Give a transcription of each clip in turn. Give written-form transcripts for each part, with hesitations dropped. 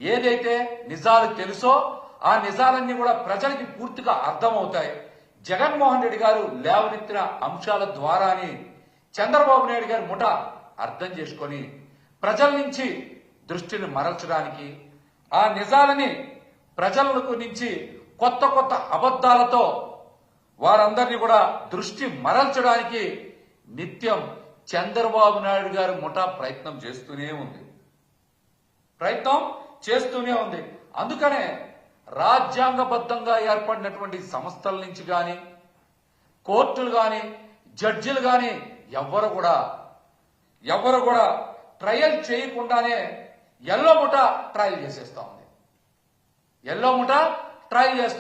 ఏదైతే నిజాలు తెలుసో ఆ నిజాలన్నీ కూడా ప్రజలకి పూర్తిగా అర్థమవుతాయి. జగన్మోహన్ రెడ్డి గారు లేవనెత్తిన అంశాల ద్వారానే చంద్రబాబు నాయుడు గారి ముఠ అర్థం చేసుకొని ప్రజల నుంచి దృష్టిని మరల్చడానికి, ఆ నిజాలని ప్రజలకు నుంచి కొత్త కొత్త అబద్ధాలతో వారందరినీ కూడా దృష్టి మరల్చడానికి నిత్యం చంద్రబాబు నాయుడు గారి ముఠ ప్రయత్నం చేస్తూనే ఉంది. అందుకనే రాజ్యాంగబద్ధంగా ఏర్పడినటువంటి సంస్థల నుంచి గాని, కోర్టులు గాని, జడ్జిలు గాని ఎవరు కూడా ట్రయల్ చేయకుండానే ఎల్లో ముఠ ట్రయల్ చేసేస్తా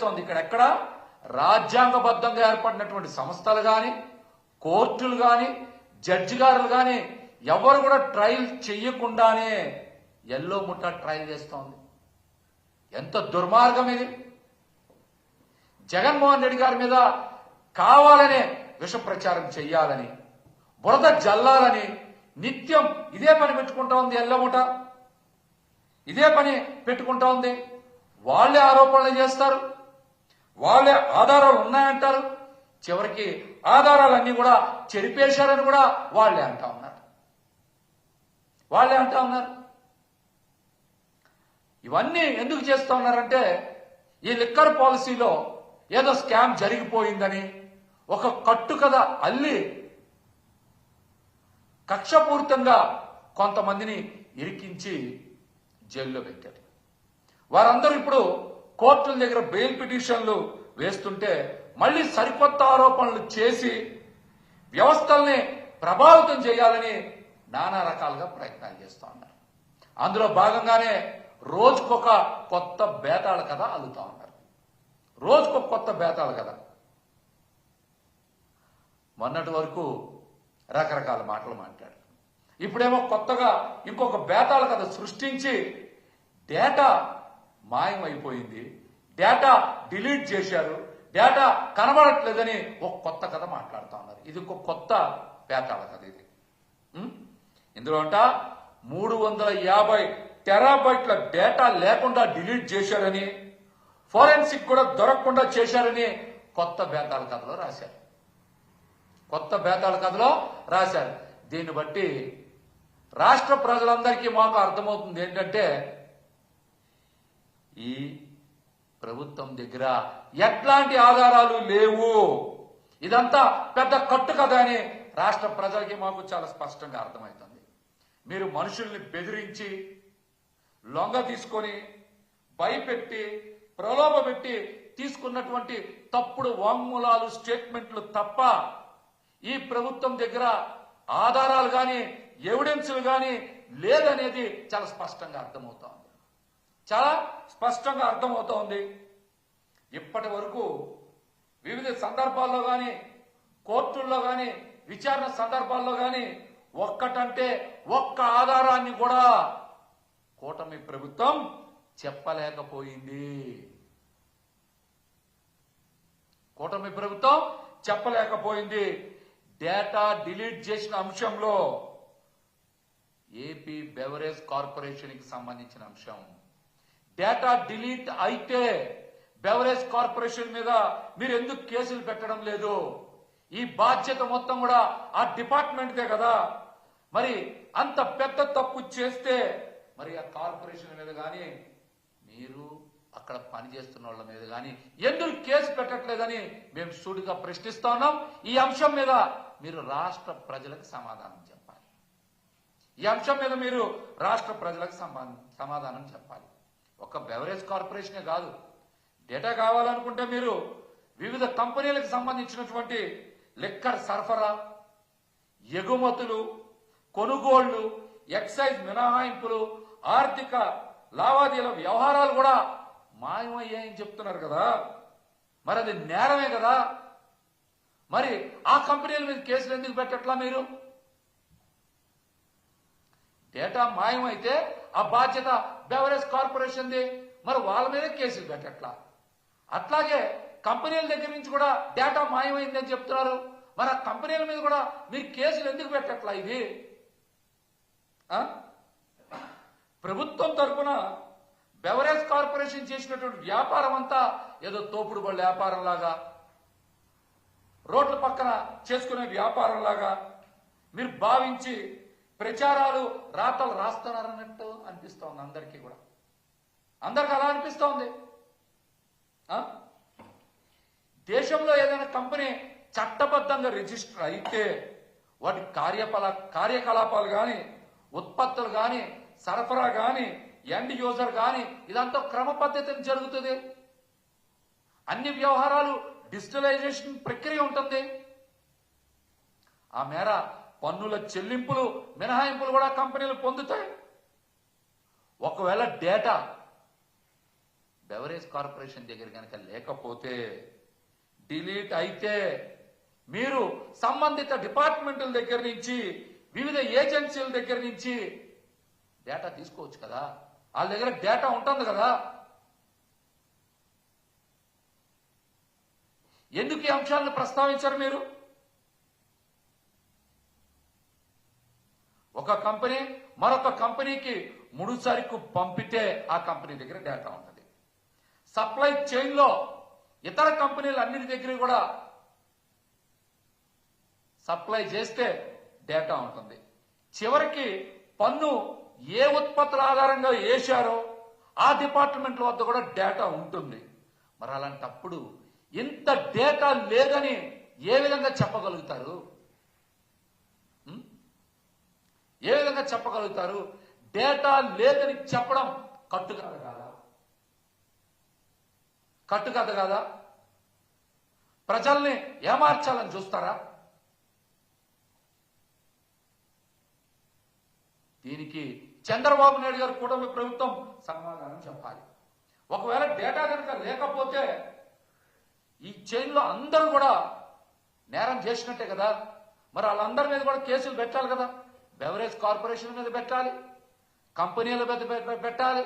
ఉంది. ఇక్కడ రాజ్యాంగబద్ధంగా ఏర్పడినటువంటి సంస్థలు గాని, కోర్టులు గాని, జడ్జి గారులు గాని ఎవరు కూడా ట్రయల్ చెయ్యకుండానే ఎల్లో ముఠ ట్రయల్ చేస్తోంది. ఎంత దుర్మార్గం ఇది! జగన్మోహన్ రెడ్డి గారి మీద కావాలనే విష ప్రచారం చెయ్యాలని, బురద జల్లాలని నిత్యం ఇదే పని పెట్టుకుంటా ఉంది. ఎల్లో ముఠ ఇదే పని పెట్టుకుంటా ఉంది. వాళ్లే ఆరోపణలు చేస్తారు, వాళ్లే ఆధారాలు ఉన్నాయంటారు. చివరికి ఆధారాలన్నీ కూడా చెరిపేశారని కూడా వాళ్లే అంటా ఉన్నారు. ఇవన్నీ ఎందుకు చేస్తా ఉన్నారంటే, ఈ లిక్కర్ పాలసీలో ఏదో స్కామ్ జరిగిపోయిందని ఒక కట్టుకథ అల్లి కక్షపూరితంగా కొంతమందిని ఇరికించి జైల్లో పెట్టారు. వారందరూ ఇప్పుడు కోర్టుల దగ్గర బెయిల్ పిటిషన్లు వేస్తుంటే మళ్లీ సరికొత్త ఆరోపణలు చేసి వ్యవస్థల్ని ప్రభావితం చేయాలని నానా రకాలుగా ప్రయత్నాలు చేస్తూ ఉన్నారు. అందులో భాగంగానే రోజుకొక కొత్త బేతాళ కథ అల్లుతా ఉన్నారు. మొన్నటి వరకు రకరకాల మాటలు మాట్లాడారు. ఇప్పుడేమో కొత్తగా ఇంకొక బేతాళ కథ సృష్టించి డేటా మాయమైపోయింది, డేటా డిలీట్ చేశారు, డేటా కనబడట్లేదని ఒక కొత్త కథ మాట్లాడుతూ ఉన్నారు. ఇది ఒక కొత్త బేతాళ కథ. ఇది ఇందులో 350 టెరాబైట్ల డేటా లేకుండా డిలీట్ చేశారని, ఫోరెన్సిక్ కూడా దొరకకుండా చేశారని కొత్త బేతాళ కథలో రాశారు. దీన్ని బట్టి రాష్ట్ర ప్రజలందరికీ మాకు అర్థమవుతుంది ఏంటంటే, ఈ ప్రభుత్వం దగ్గర ఎట్లాంటి ఆధారాలు లేవు, ఇదంతా పెద్ద కట్టు కథ అని రాష్ట్ర ప్రజలకి మాకు చాలా స్పష్టంగా అర్థమవుతుంది. మీరు మనుషుల్ని బెదిరించి, లొంగ తీసుకొని, భయపెట్టి, ప్రలోభపెట్టి తీసుకున్నటువంటి తప్పుడు వాంగ్మూలాలు, స్టేట్మెంట్లు తప్ప ఈ ప్రభుత్వం దగ్గర ఆధారాలు గాని, ఎవిడెన్స్లు గాని లేదనేది చాలా స్పష్టంగా అర్థమవుతోంది. ఇప్పటి వరకు వివిధ సందర్భాల్లో గాని, కోర్టుల్లో గాని, విచారణ సందర్భాల్లో గాని ఒక్కటంటే ఒక్క ఆధారాన్ని కూడా కూటమి ప్రభుత్వం చెప్పలేకపోయింది. డేటా డిలీట్ చేసిన అంశంలో ఏపీ బెవరేజ్ కార్పొరేషన్ కి సంబంధించిన అంశం. డేటా డిలీట్ అయితే బెవరేజ్ కార్పొరేషన్ మీద మీరు ఎందుకు కేసులు పెట్టడం లేదు? ఈ బాధ్యత మొత్తం కూడా ఆ డిపార్ట్మెంట్దే కదా. మరి అంత పెద్ద తప్పు చేస్తే మరి ఆ కార్పొరేషన్ మీద కానీ, మీరు అక్కడ పనిచేస్తున్న వాళ్ళ మీద కానీ ఎందుకు కేసు పెట్టట్లేదని మేము సూటిగా ప్రశ్నిస్తా ఉన్నాం. ఈ అంశం మీద మీరు రాష్ట్ర ప్రజలకు సమాధానం చెప్పాలి. ఒక బెవరేజ్ కార్పొరేషనే కాదు, డేటా కావాలనుకుంటే మీరు వివిధ కంపెనీలకు సంబంధించినటువంటి లిక్కర్ సరఫరా, ఎగుమతులు, కొనుగోళ్లు, ఎక్సైజ్ మినహాయింపులు, ఆర్థిక లావాదేవీల వ్యవహారాలు కూడా మాయమయ్యాయని చెప్తున్నారు కదా. మరి అది నేరమే కదా. మరి ఆ కంపెనీల మీద కేసులు ఎందుకు పెట్టట్లా? మీరు డేటా మాయమైతే ఆ బాధ్యత బెవరేజ్ కార్పొరేషన్ది, మరి వాళ్ళ మీద కేసులు పెట్టట్లా. అట్లాగే కంపెనీల దగ్గర నుంచి కూడా డేటా మాయమైందని చెప్తున్నారు. మరి ఆ కంపెనీల మీద కూడా మీరు కేసులు ఎందుకు పెట్టట్లా? ఇది ప్రభుత్వం తరఫున కార్పొరేషన్ చేసినటువంటి వ్యాపారం అంతా ఏదో తోపుడు బళ్ళ వ్యాపారం లాగా, రోడ్ల పక్కన చేసుకునే వ్యాపారం లాగా మీరు భావించి ప్రచారాలు రాతలు రాస్తున్నారన్నట్టు అనిపిస్తోంది అందరికీ కూడా. అందరికి అలా అనిపిస్తోంది. దేశంలో ఏదైనా కంపెనీ చట్టబద్ధంగా రిజిస్టర్ అయితే వాటి కార్యకలాపాలు కానీ, ఉత్పత్తులు కానీ, సరఫరా కానీ, ఎండ్ యూజర్ కానీ ఇదంతా క్రమ పద్ధతిని జరుగుతుంది. అన్ని వ్యవహారాలు డిజిటలైజేషన్ ప్రక్రియ ఉంటుంది. ఆ మేర పన్నుల చెల్లింపులు, మినహాయింపులు కూడా కంపెనీలు పొందుతాయి. ఒకవేళ డేటా బెవరేజ్ కార్పొరేషన్ దగ్గర కనుక లేకపోతే, డిలీట్ అయితే మీరు సంబంధిత డిపార్ట్మెంట్ల దగ్గర నుంచి, వివిధ ఏజెన్సీల దగ్గర నుంచి డేటా తీసుకోవచ్చు కదా. వాళ్ళ దగ్గర డేటా ఉంటుంది కదా. ఎందుకు ఈ అంశాలను ప్రస్తావించారు మీరు? ఒక కంపెనీ మరొక కంపెనీకి ముడి సరుకు పంపితే ఆ కంపెనీ దగ్గర డేటా ఉంటుంది. సప్లై చైన్ లో ఇతర కంపెనీలు అన్నిటి దగ్గర కూడా సప్లై చేస్తే డేటా ఉంటుంది. చివరికి పన్ను ఏ ఉత్పత్తుల ఆధారంగా వేశారో ఆ డిపార్ట్మెంట్ల వద్ద కూడా డేటా ఉంటుంది. మరి అలాంటప్పుడు ఇంత డేటా లేదని ఏ విధంగా చెప్పగలుగుతారు? ఏ విధంగా చెప్పగలుగుతారు? డేటా లేదని చెప్పడం కట్టుకథ కాదా? కట్టుకథ కాదా? ప్రజల్ని ఏమార్చాలని చూస్తారా? దీనికి చంద్రబాబు నాయుడు గారు కూటమి ప్రభుత్వం సమాధానం చెప్పాలి. ఒకవేళ డేటా కనుక లేకపోతే ఈ చైన్లో అందరూ కూడా నేరం చేసినట్టే కదా. మరి వాళ్ళందరి మీద కూడా కేసులు పెట్టాలి కదా. బెవరేజ్ కార్పొరేషన్ మీద పెట్టాలి, కంపెనీల మీద పెట్టాలి,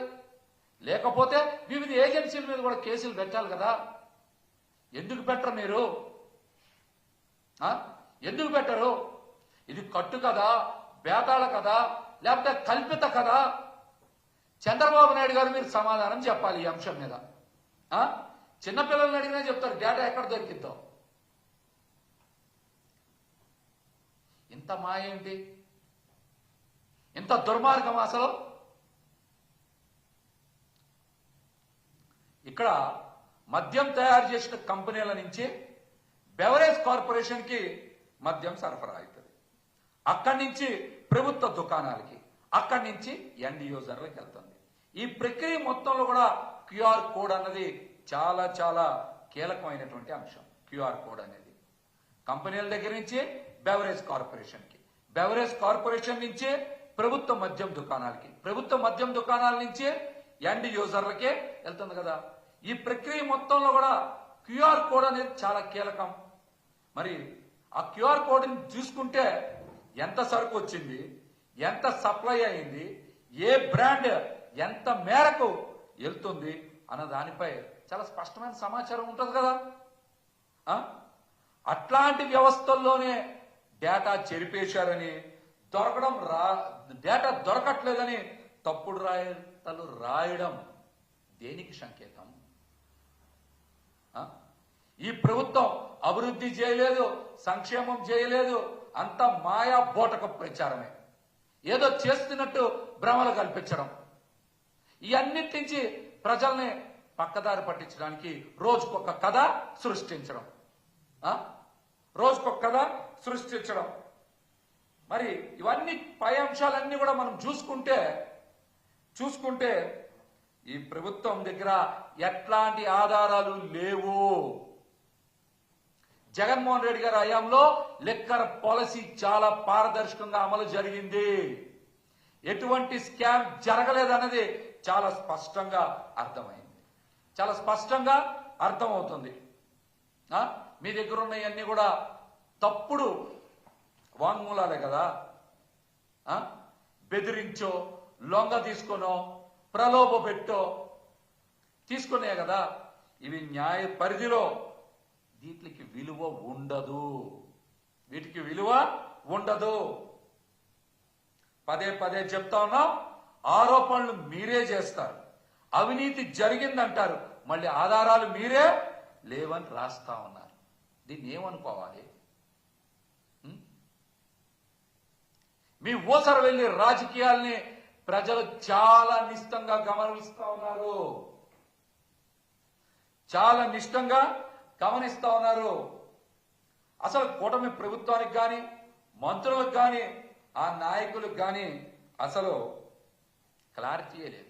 లేకపోతే వివిధ ఏజెన్సీల మీద కూడా కేసులు పెట్టాలి కదా. ఎందుకు పెట్టరు మీరు? ఎందుకు పెట్టరు? ఇది కట్టు కదా, బేతాళ కదా, లేకపోతే కల్పిత కదా? చంద్రబాబు నాయుడు గారు మీరు సమాధానం చెప్పాలి ఈ అంశం మీద. చిన్నపిల్లల్ని అడిగినా చెప్తారు డేటా ఎక్కడ దొరికిద్దో. ఇంత మాయ ఏంటి? ఇంత దుర్మార్గం అసలు. ఇక్కడ మద్యం తయారు చేసిన కంపెనీల నుంచి బెవరేజ్ కార్పొరేషన్ కి మద్యం సరఫరా అవుతుంది. అక్కడి నుంచి ప్రభుత్వ దుకాణాలకి, అక్కడి నుంచి ఎండ్ యూజర్లకు వెళ్తుంది. ఈ ప్రక్రియ మొత్తంలో కూడా క్యూఆర్ కోడ్ అన్నది చాలా చాలా కీలకమైనటువంటి అంశం. క్యూఆర్ కోడ్ అనేది కంపెనీల దగ్గర నుంచి బెవరేజ్ కార్పొరేషన్ కి, బెవరేజ్ కార్పొరేషన్ నుంచి ప్రభుత్వ మద్యం దుకాణాలకి, ప్రభుత్వ మద్యం దుకాణాల నుంచి ఎండ్ యూజర్లకే వెళ్తుంది కదా. ఈ ప్రక్రియ మొత్తంలో కూడా క్యూఆర్ కోడ్ అనేది చాలా కీలకం. మరి ఆ క్యూఆర్ కోడ్ని చూసుకుంటే ఎంత సరుకు వచ్చింది, ఎంత సప్లై అయింది, ఏ బ్రాండ్ ఎంత మేరకు వెళ్తుంది అన్న దానిపై చాలా స్పష్టమైన సమాచారం ఉంటుంది కదా. అట్లాంటి వ్యవస్థల్లోనే డేటా చెరిపేశారని, డేటా దొరకట్లేదని తప్పుడు రాతలు రాయడం దేనికి సంకేతం? ఈ ప్రభుత్వం అభివృద్ధి చేయలేదు, సంక్షేమం చేయలేదు, అంత మాయా బోటక ప్రచారమే. ఏదో చేస్తున్నట్టు భ్రమలు కల్పించడం, ఈ అన్నిటి నుంచి ప్రజల్ని పక్కదారి పట్టించడానికి రోజుకొక కథ సృష్టించడం, రోజుకొక కథ సృష్టించడం. మరి ఇవన్నీ పై అంశాలన్నీ కూడా మనం చూసుకుంటే ఈ ప్రభుత్వం దగ్గర ఎట్లాంటి ఆధారాలు లేవు. జగన్మోహన్ రెడ్డి గారి హయాంలో లిక్కర్ పాలసీ చాలా పారదర్శకంగా అమలు జరిగింది. ఎటువంటి స్కామ్ జరగలేదన్నది చాలా స్పష్టంగా అర్థమైంది, చాలా స్పష్టంగా అర్థమవుతుంది. మీ దగ్గర ఉన్నవన్నీ కూడా తప్పుడు వాంగ్మూలాలే కదా. బెదిరించో, లొంగ తీసుకొనో, ప్రలోభ పెట్టో తీసుకునే కదా. ఇవి న్యాయ పరిధిలో వీటికి విలువ ఉండదు, వీటికి విలువ ఉండదు. పదే పదే చెప్తా ఉన్నాం, ఆరోపణలు మీరే చేస్తారు. అవినీతి జరిగిందంటారు, మళ్ళీ ఆధారాలు మీరే లేవని రాస్తా ఉన్నారు. దీన్ని ఏమనుకోవాలి? మీ ఊసర వెళ్లి రాజకీయాల్ని ప్రజలు చాలా నిష్టంగా గమనిస్తా ఉన్నారు, చాలా నిష్టంగా గమనిస్తా ఉన్నారు. అసలు కూటమి ప్రభుత్వానికి కానీ, మంత్రులకు కానీ, ఆ నాయకులకు కానీ అసలు క్లారిటీయే లేదు.